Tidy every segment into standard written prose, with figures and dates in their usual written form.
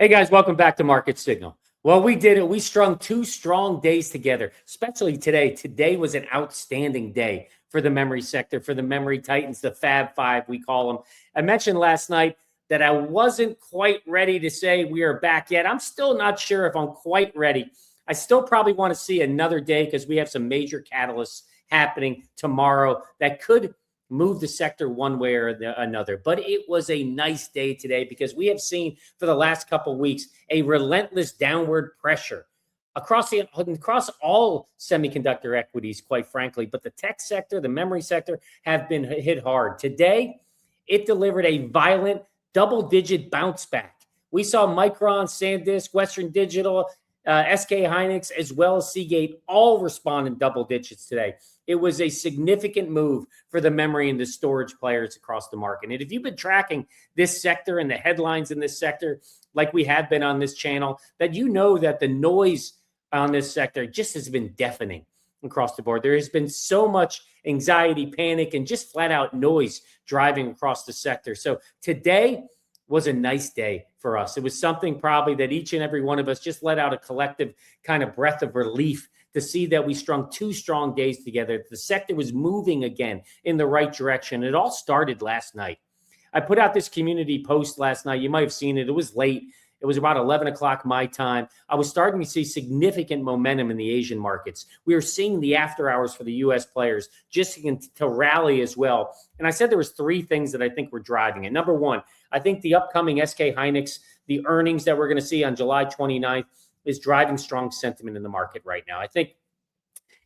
Hey guys, welcome back to Market Signal. Well, we did it. We strung 2 strong days together, especially today. Today was an outstanding day for the memory sector, for the memory titans, the Fab Five, we call them. I mentioned last night that I wasn't quite ready to say we are back yet. I'm still not sure if I'm quite ready. I still probably want to see another day because we have some major catalysts happening tomorrow that could move the sector one way or another. But it was a nice day today because we have seen for the last couple of weeks a relentless downward pressure across all semiconductor equities, quite frankly. But the tech sector, the memory sector have been hit hard. Today, it delivered a violent double-digit bounce back. We saw Micron, SanDisk, Western Digital, SK Hynix, as well as Seagate all respond in double digits today. It was a significant move for the memory and the storage players across the market. And if you've been tracking this sector and the headlines in this sector, like we have been on this channel, that you know that the noise on this sector just has been deafening across the board. There has been so much anxiety, panic, and just flat out noise driving across the sector. So today was a nice day for us. It was something probably that each and every one of us just let out a collective kind of breath of relief to see that we strung 2 strong days together. The sector was moving again in the right direction. It all started last night. I put out this community post last night. You might have seen it. It was late. It was about 11 o'clock my time. I was starting to see significant momentum in the Asian markets. We were seeing the after hours for the U.S. players just to rally as well. And I said there was 3 things that I think were driving it. Number one, I think the upcoming SK Hynix, the earnings that we're going to see on July 29th is driving strong sentiment in the market right now. I think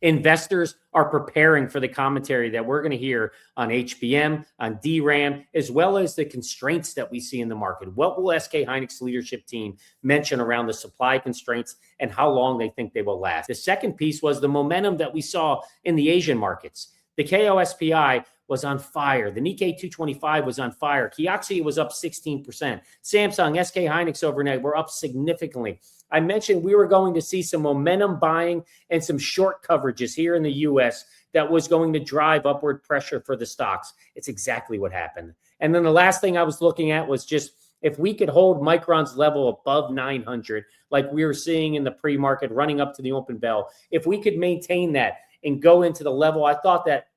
investors are preparing for the commentary that we're going to hear on HBM, on DRAM, as well as the constraints that we see in the market. What will SK Hynix leadership team mention around the supply constraints and how long they think they will last? The second piece was the momentum that we saw in the Asian markets. The KOSPI was on fire. The Nikkei 225 was on fire. Kioxia was up 16%. Samsung, SK Hynix overnight were up significantly. I mentioned we were going to see some momentum buying and some short coverages here in the U.S. that was going to drive upward pressure for the stocks. It's exactly what happened. And then the last thing I was looking at was just if we could hold Micron's level above 900, like we were seeing in the pre-market running up to the open bell, if we could maintain that and go into the level, I thought that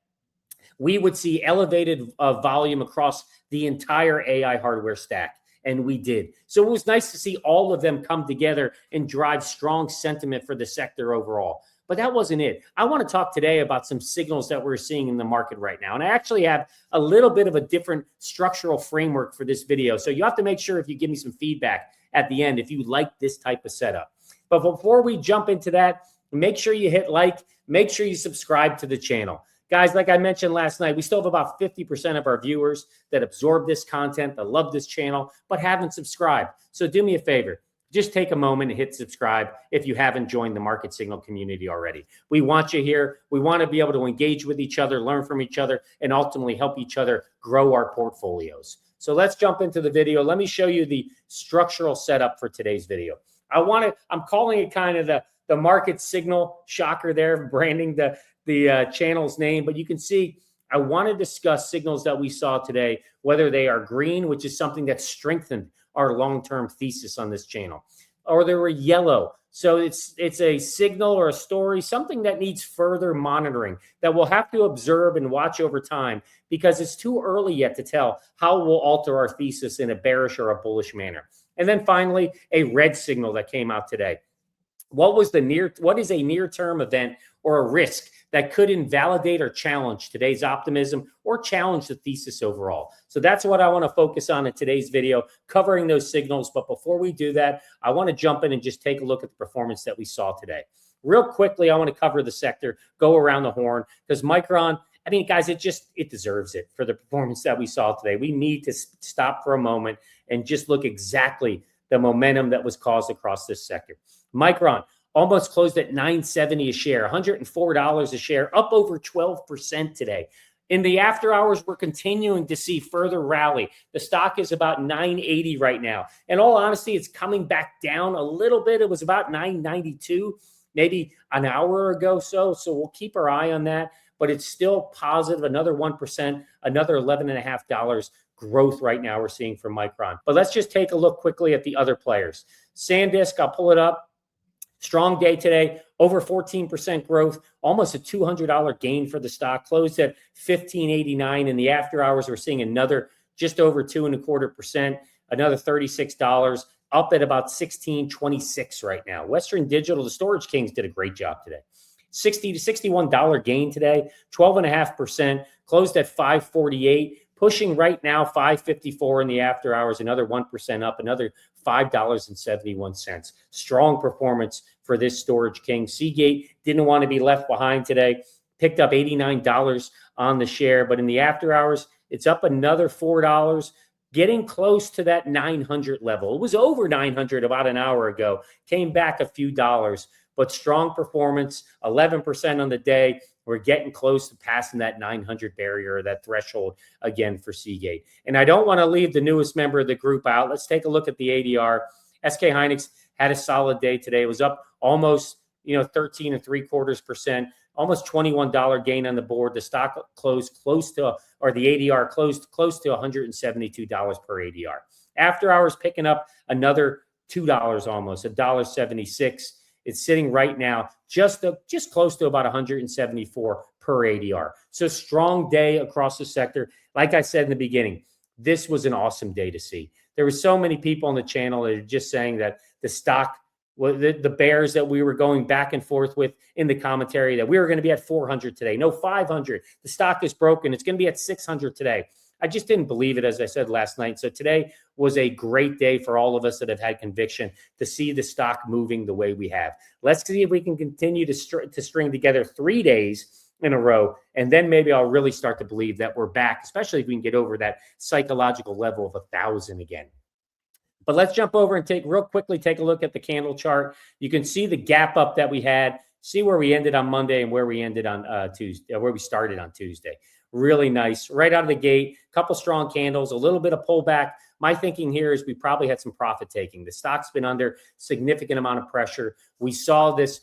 we would see elevated volume across the entire AI hardware stack. And we did. So it was nice to see all of them come together and drive strong sentiment for the sector overall. But that wasn't it. I want to talk today about some signals that we're seeing in the market right now. And I actually have a little bit of a different structural framework for this video. So you have to make sure if you give me some feedback at the end if you like this type of setup. But before we jump into that, make sure you hit like, make sure you subscribe to the channel. Guys, like I mentioned last night, we still have about 50% of our viewers that absorb this content, that love this channel, but haven't subscribed. So do me a favor. Just take a moment and hit subscribe if you haven't joined the Market Signal community already. We want you here. We want to be able to engage with each other, learn from each other, and ultimately help each other grow our portfolios. So let's jump into the video. Let me show you the structural setup for today's video. I'm calling it kind of the Market Signal, shocker there, branding the channel's name, but you can see I want to discuss signals that we saw today, whether they are green, which is something that strengthened our long-term thesis on this channel, or they were yellow. So it's a signal or a story, something that needs further monitoring that we'll have to observe and watch over time because it's too early yet to tell how we'll alter our thesis in a bearish or a bullish manner. And then finally, a red signal that came out today. What is a near-term event or a risk that could invalidate or challenge today's optimism or challenge the thesis overall? So that's what I want to focus on in today's video, covering those signals. But before we do that, I want to jump in and just take a look at the performance that we saw today. Real quickly, I want to cover the sector, go around the horn, because Micron, I mean, guys, it deserves it for the performance that we saw today. We need to stop for a moment and just look exactly the momentum that was caused across this sector. Micron almost closed at $9.70 a share, $104 a share, up over 12% today. In the after hours, we're continuing to see further rally. The stock is about $9.80 right now. In all honesty, it's coming back down a little bit. It was about $9.92 maybe an hour ago. So we'll keep our eye on that. But it's still positive, another 1%, another $11.50 growth right now we're seeing from Micron. But let's just take a look quickly at the other players. SanDisk, I'll pull it up. Strong day today, over 14% growth, almost a $200 gain for the stock, closed at $15.89. In the after hours, we're seeing another just over 2.25%, another $36, up at about $16.26 right now. Western Digital, the Storage Kings, did a great job today. $60 to $61 gain today, 12.5%, closed at $5.48. Pushing right now, $5.54 in the after hours, another 1% up, another $5.71. Strong performance for this Storage King. Seagate didn't want to be left behind today, picked up $89 on the share, but in the after hours, it's up another $4, getting close to that 900 level. It was over 900 about an hour ago, came back a few dollars, but strong performance, 11% on the day. We're getting close to passing that 900 barrier, that threshold again for Seagate. And I don't want to leave the newest member of the group out. Let's take a look at the ADR. SK Hynix had a solid day today. It was up almost 13.75%, almost $21 gain on the board. The stock closed close to, or the ADR closed close to $172 per ADR. After hours picking up another $2 almost, $1.76. It's sitting right now just close to about 174 per ADR. So strong day across the sector. Like I said in the beginning, this was an awesome day to see. There were so many people on the channel that are just saying that the stock, the bears that we were going back and forth with in the commentary, that we were going to be at 400 today. No, 500. The stock is broken. It's going to be at 600 today. I just didn't believe it, as I said last night. So today was a great day for all of us that have had conviction to see the stock moving the way we have. Let's see if we can continue to string together 3 days in a row, and then maybe I'll really start to believe that we're back, especially if we can get over that psychological level of 1,000 again. But let's jump over and take a look at the candle chart. You can see the gap up that we had, see where we ended on Monday and where we ended on Tuesday, where we started on Tuesday. Really nice. Right out of the gate, couple strong candles, a little bit of pullback. My thinking here is we probably had some profit taking. The stock's been under significant amount of pressure. We saw this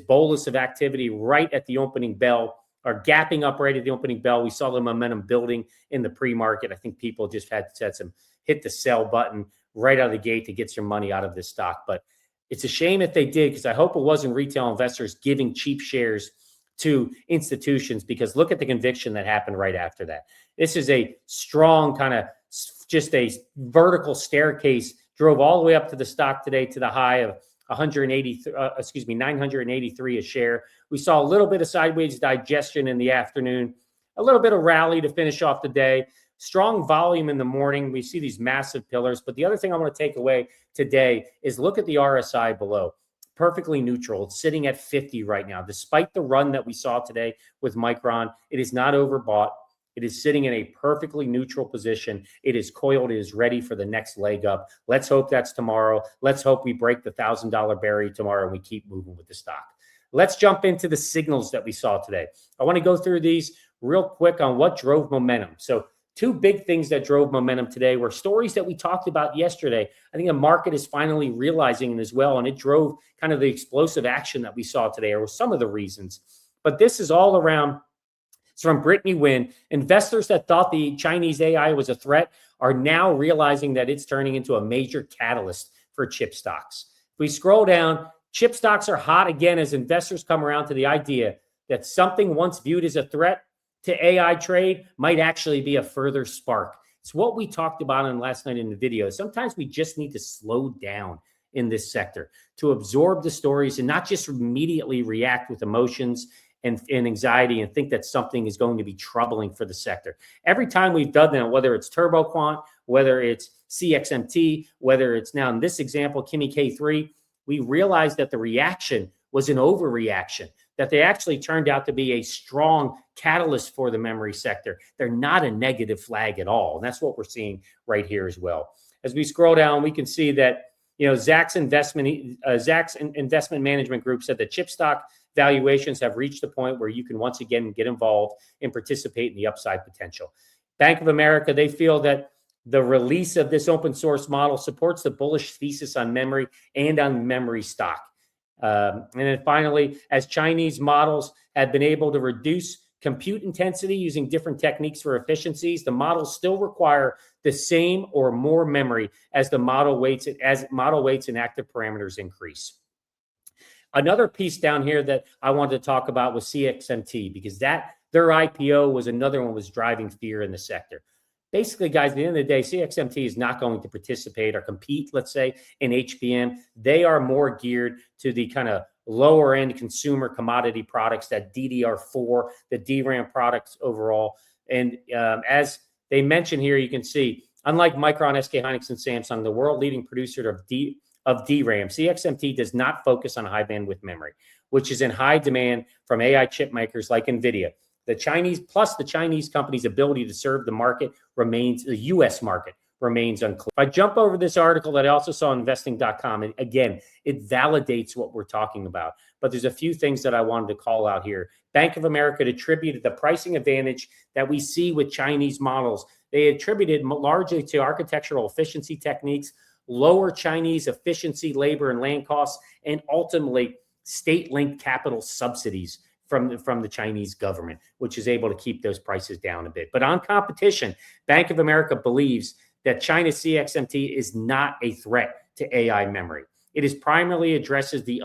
bolus of activity right at the opening bell, or gapping up right at the opening bell. We saw the momentum building in the pre-market. I think people just had some hit the sell button right out of the gate to get some money out of this stock. But it's a shame if they did, because I hope it wasn't retail investors giving cheap shares to institutions, because look at the conviction that happened right after that. This is a strong kind of just a vertical staircase, drove all the way up to the stock today to the high of 983 a share. We saw a little bit of sideways digestion in the afternoon, a little bit of rally to finish off the day. Strong volume in the morning. We see these massive pillars. But the other thing I want to take away today is look at the RSI below. Perfectly neutral. It's sitting at 50 right now. Despite the run that we saw today with Micron, it is not overbought. It is sitting in a perfectly neutral position. It is coiled. It is ready for the next leg up. Let's hope that's tomorrow. Let's hope we break the $1,000 barrier tomorrow and we keep moving with the stock. Let's jump into the signals that we saw today. I want to go through these real quick on what drove momentum. So two big things that drove momentum today were stories that we talked about yesterday. I think the market is finally realizing it as well, and it drove kind of the explosive action that we saw today, or some of the reasons. But this is all around. It's from Brittany Wynn. Investors that thought the Chinese AI was a threat are now realizing that it's turning into a major catalyst for chip stocks. If we scroll down, chip stocks are hot again as investors come around to the idea that something once viewed as a threat to AI trade might actually be a further spark. It's what we talked about on last night in the video. Sometimes we just need to slow down in this sector to absorb the stories and not just immediately react with emotions and anxiety and think that something is going to be troubling for the sector. Every time we've done that, whether it's TurboQuant, whether it's CXMT, whether it's now in this example, Kimi K3, we realized that the reaction was an overreaction, that they actually turned out to be a strong catalyst for the memory sector. They're not a negative flag at all. And that's what we're seeing right here as well. As we scroll down, we can see that, Zacks Investment Management Group said that chip stock valuations have reached a point where you can once again get involved and participate in the upside potential. Bank of America, they feel that the release of this open source model supports the bullish thesis on memory and on memory stock. And then finally, as Chinese models have been able to reduce compute intensity using different techniques for efficiencies, the models still require the same or more memory as the model weights and active parameters increase. Another piece down here that I wanted to talk about was CXMT, because their IPO was another one was driving fear in the sector. Basically, guys, at the end of the day, CXMT is not going to participate or compete, let's say, in HBM. They are more geared to the kind of lower end consumer commodity products, that DDR4, the DRAM products overall. And as they mentioned here, you can see, unlike Micron, SK Hynix, and Samsung, the world leading producer of DRAM, CXMT does not focus on high bandwidth memory, which is in high demand from AI chip makers like NVIDIA. The Chinese company's ability to serve the U.S. market remains unclear. If I jump over this article that I also saw on investing.com, and again, it validates what we're talking about. But there's a few things that I wanted to call out here. Bank of America attributed the pricing advantage that we see with Chinese models. They attributed largely to architectural efficiency techniques, lower Chinese efficiency, labor, and land costs, and ultimately state-linked capital subsidies from the Chinese government, which is able to keep those prices down a bit. But on competition, Bank of America believes that China's CXMT is not a threat to AI memory. It primarily addresses the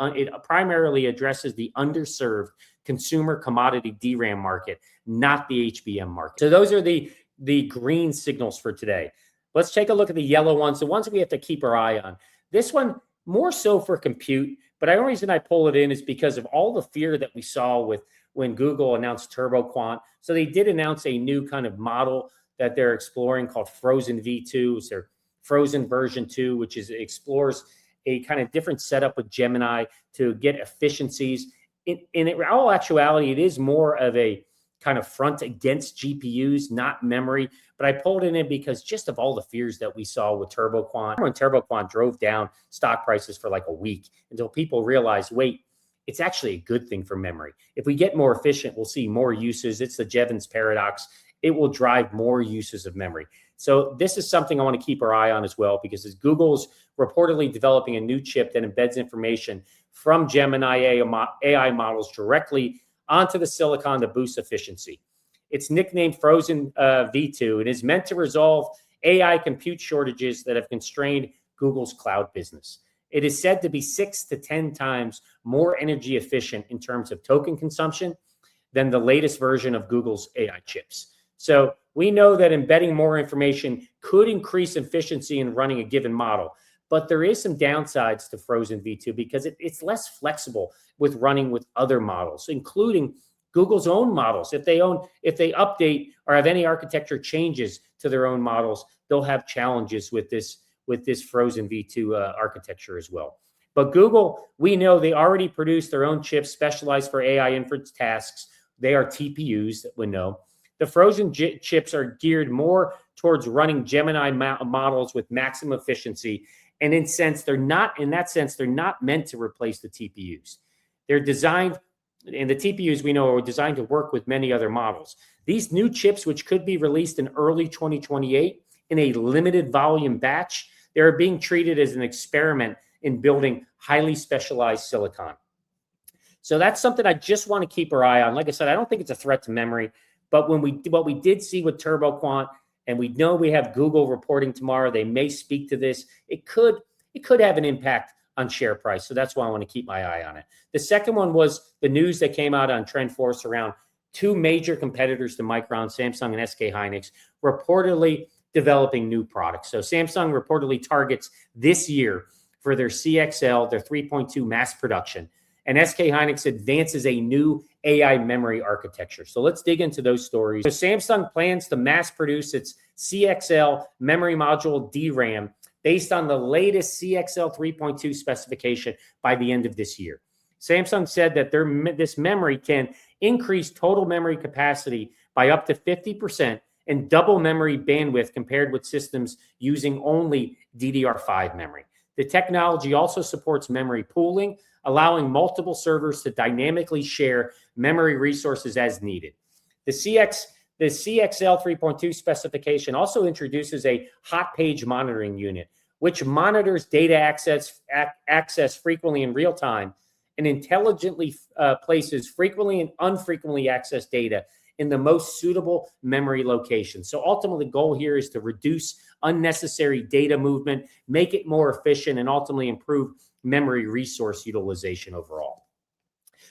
underserved consumer commodity DRAM market, not the HBM market. So those are the green signals for today. Let's take a look at the yellow ones, the ones that we have to keep our eye on. This one, more so for compute, but the only reason I pull it in is because of all the fear that we saw with when Google announced TurboQuant. So they did announce a new kind of model that they're exploring called Frozen V2. It's their Frozen version 2, which explores a kind of different setup with Gemini to get efficiencies. In all actuality, it is more of a kind of front against GPUs, not memory. But I pulled it in because just of all the fears that we saw with TurboQuant, when TurboQuant drove down stock prices for like a week until people realized, wait, it's actually a good thing for memory. If we get more efficient, we'll see more uses. It's the Jevons paradox. It will drive more uses of memory. So this is something I want to keep our eye on as well, because as Google's reportedly developing a new chip that embeds information from Gemini AI models directly onto the silicon to boost efficiency. It's nicknamed Frozen V2 and is meant to resolve AI compute shortages that have constrained Google's cloud business. It is said to be 6 to 10 times more energy efficient in terms of token consumption than the latest version of Google's AI chips. So we know that embedding more information could increase efficiency in running a given model, but there is some downsides to Frozen V2 because it's less flexible with running with other models, including Google's own models. If they update or have any architecture changes to their own models, they'll have challenges with this Frozen V2 architecture as well. But Google, we know they already produce their own chips specialized for AI inference tasks. They are TPUs that we know. The Frozen chips are geared more towards running Gemini models with maximum efficiency. And in that sense, they're not meant to replace the TPUs. They're designed, and the TPUs we know are designed to work with many other models. These new chips, which could be released in early 2028 in a limited volume batch, they're being treated as an experiment in building highly specialized silicon. So that's something I just want to keep our eye on. Like I said, I don't think it's a threat to memory, but what we did see with TurboQuant, and we know we have Google reporting tomorrow, they may speak to this. It could have an impact on share price. So that's why I want to keep my eye on it. The second one was the news that came out on TrendForce around two major competitors to Micron, Samsung and SK Hynix, reportedly developing new products. So Samsung reportedly targets this year for their CXL, their 3.2 mass production, and SK Hynix advances a new AI memory architecture. So let's dig into those stories. So Samsung plans to mass produce its CXL memory module DRAM based on the latest CXL 3.2 specification by the end of this year. Samsung said that this memory can increase total memory capacity by up to 50% and double memory bandwidth compared with systems using only DDR5 memory. The technology also supports memory pooling, allowing multiple servers to dynamically share memory resources as needed. The CXL 3.2 specification also introduces a hot page monitoring unit, which monitors data access frequently in real time and intelligently places frequently and unfrequently accessed data in the most suitable memory location. So ultimately, the goal here is to reduce unnecessary data movement, make it more efficient, and ultimately improve memory resource utilization overall.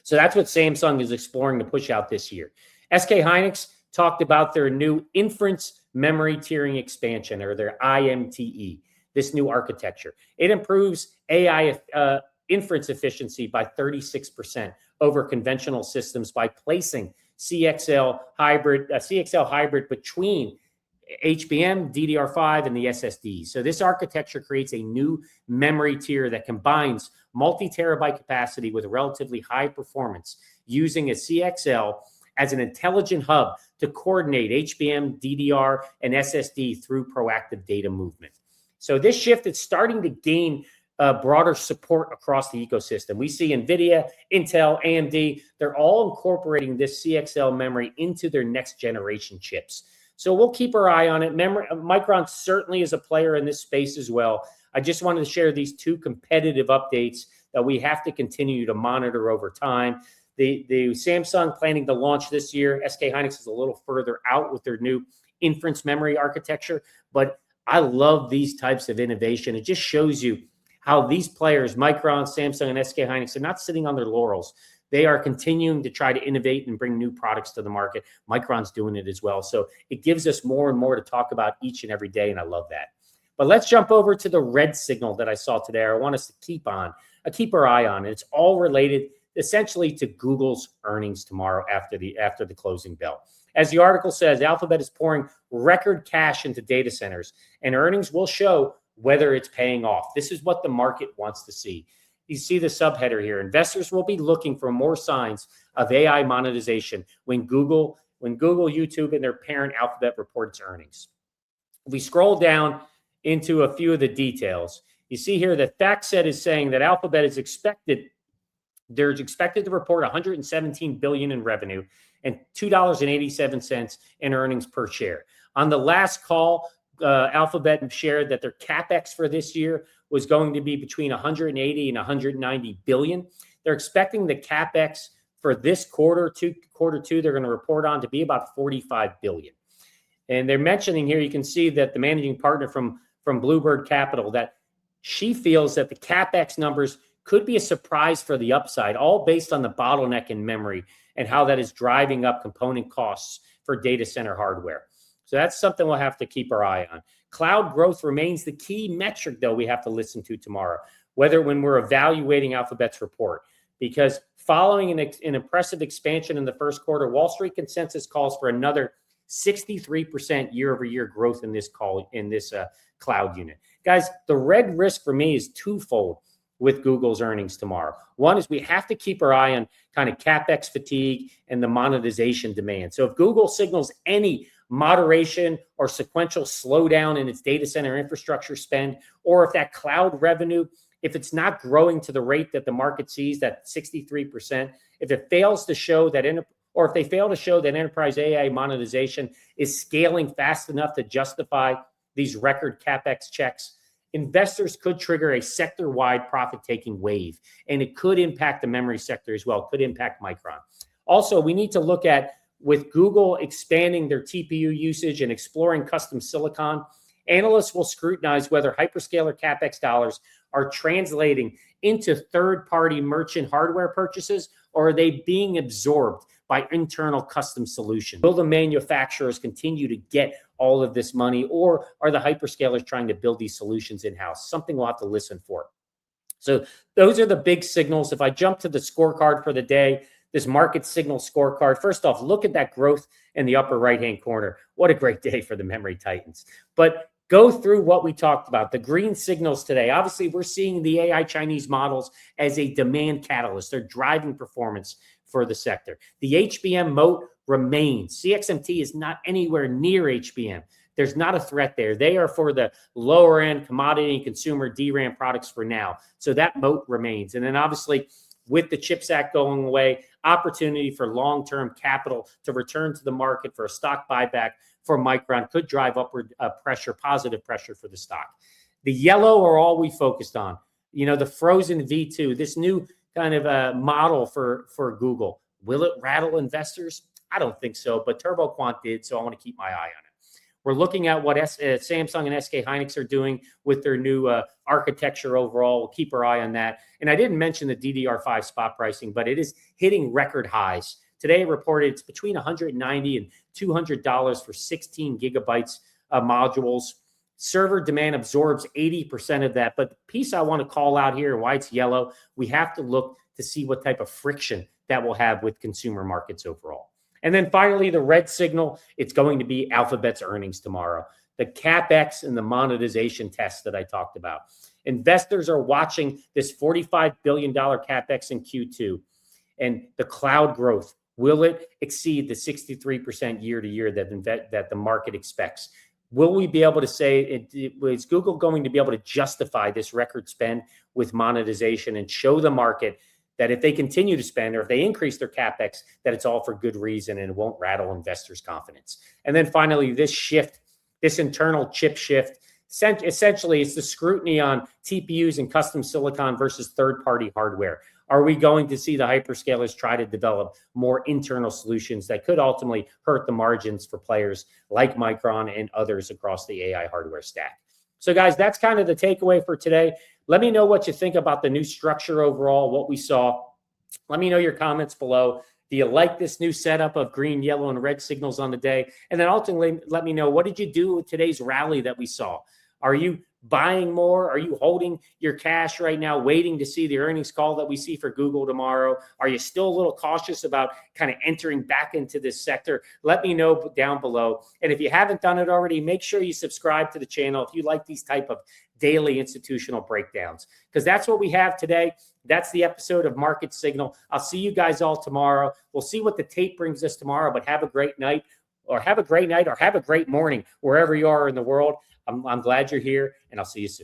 So that's what Samsung is exploring to push out this year. SK Hynix talked about their new inference memory tiering expansion, or their IMTE, this new architecture. It improves AI inference efficiency by 36% over conventional systems by placing CXL hybrid between HBM, DDR5, and the SSD. So this architecture creates a new memory tier that combines multi-terabyte capacity with relatively high performance, using a CXL as an intelligent hub to coordinate HBM, DDR, and SSD through proactive data movement. So this shift is starting to gain broader support across the ecosystem. We see NVIDIA, Intel, AMD, they're all incorporating this CXL memory into their next generation chips. So we'll keep our eye on it. Micron certainly is a player in this space as well. I just wanted to share these two competitive updates that we have to continue to monitor over time. The Samsung planning to launch this year. SK Hynix is a little further out with their new inference memory architecture, but I love these types of innovation. It just shows you how these players, Micron, Samsung, and SK Hynix, are not sitting on their laurels. They are continuing to try to innovate and bring new products to the market. Micron's doing it as well. So it gives us more and more to talk about each and every day, and I love that. But let's jump over to the red signal that I saw today. I want us to keep our eye on. It's all related essentially to Google's earnings tomorrow after the closing bell. As the article says, Alphabet is pouring record cash into data centers, and earnings will show whether it's paying off. This is what the market wants to see. You see the subheader here. Investors will be looking for more signs of AI monetization when Google, YouTube, and their parent Alphabet report its earnings. If we scroll down into a few of the details, you see here that FactSet is saying that Alphabet is expected to report 117 billion in revenue and $2.87 in earnings per share. On the last call, Alphabet shared that their capex for this year was going to be between 180 and 190 billion. They're expecting the capex for this quarter two they're going to report on to be about 45 billion. And they're mentioning here, you can see that the managing partner from Bluebird Capital, that she feels that the capex numbers could be a surprise for the upside, all based on the bottleneck in memory and how that is driving up component costs for data center hardware. So that's something we'll have to keep our eye on. Cloud growth remains the key metric, though, we have to listen to tomorrow, when we're evaluating Alphabet's report. Because following an impressive expansion in the first quarter, Wall Street consensus calls for another 63% year-over-year growth in this cloud unit. Guys, the red risk for me is twofold with Google's earnings tomorrow. One is we have to keep our eye on kind of capex fatigue and the monetization demand. So if Google signals any moderation or sequential slowdown in its data center infrastructure spend, or if that cloud revenue, if it's not growing to the rate that the market sees, that 63%, if it fails to show that, if they fail to show that enterprise AI monetization is scaling fast enough to justify these record capex checks, investors could trigger a sector-wide profit-taking wave, and it could impact the memory sector as well, could impact Micron. Also, we need to look at, with Google expanding their TPU usage and exploring custom silicon, analysts will scrutinize whether hyperscaler capex dollars are translating into third-party merchant hardware purchases, or are they being absorbed by internal custom solutions? Will the manufacturers continue to get all of this money, or are the hyperscalers trying to build these solutions in-house? Something we'll have to listen for. So those are the big signals. If I jump to the scorecard for the day, this market signal scorecard, first off, look at that growth in the upper right-hand corner. What a great day for the memory titans. But go through what we talked about, the green signals today. Obviously, we're seeing the AI Chinese models as a demand catalyst. They're driving performance for the sector. The HBM moat remains. CXMT is not anywhere near HBM. There's not a threat there. They are for the lower end commodity and consumer DRAM products for now. So that moat remains. And then obviously, with the CHIPS Act going away, opportunity for long-term capital to return to the market for a stock buyback for Micron could drive upward positive pressure for the stock. The yellow are all we focused on. You know, the frozen V2, this new kind of model for Google. Will it rattle investors? I don't think so, but TurboQuant did, so I want to keep my eye on it. We're looking at what Samsung and SK Hynix are doing with their new architecture overall. We'll keep our eye on that. And I didn't mention the DDR5 spot pricing, but it is hitting record highs. Today it reported it's between $190 and $200 for 16 gigabytes of modules. Server demand absorbs 80% of that. But the piece I want to call out here and why it's yellow, we have to look to see what type of friction that will have with consumer markets overall. And then finally, the red signal, it's going to be Alphabet's earnings tomorrow. The CapEx and the monetization test that I talked about. Investors are watching this $45 billion CapEx in Q2 and the cloud growth. Will it exceed the 63% year to year that the market expects? Will we be able to say, is Google going to be able to justify this record spend with monetization and show the market that if they continue to spend or if they increase their CapEx, that it's all for good reason and it won't rattle investors' confidence? And then finally, this shift, this internal chip shift, essentially it's the scrutiny on TPUs and custom silicon versus third-party hardware. Are we going to see the hyperscalers try to develop more internal solutions that could ultimately hurt the margins for players like Micron and others across the AI hardware stack? So guys, that's kind of the takeaway for today. Let me know what you think about the new structure overall, what we saw. Let me know your comments below. Do you like this new setup of green, yellow, and red signals on the day? And then ultimately, let me know, what did you do with today's rally that we saw? Are you buying more? Are you holding your cash right now, waiting to see the earnings call that we see for Google tomorrow? Are you still a little cautious about kind of entering back into this sector? Let me know down below. And if you haven't done it already, make sure you subscribe to the channel if you like these type of daily institutional breakdowns, because that's what we have today. That's the episode of Market Signal. I'll see you guys all tomorrow. We'll see what the tape brings us tomorrow, but have a great night, or have a great morning wherever you are in the world. I'm glad you're here, and I'll see you soon.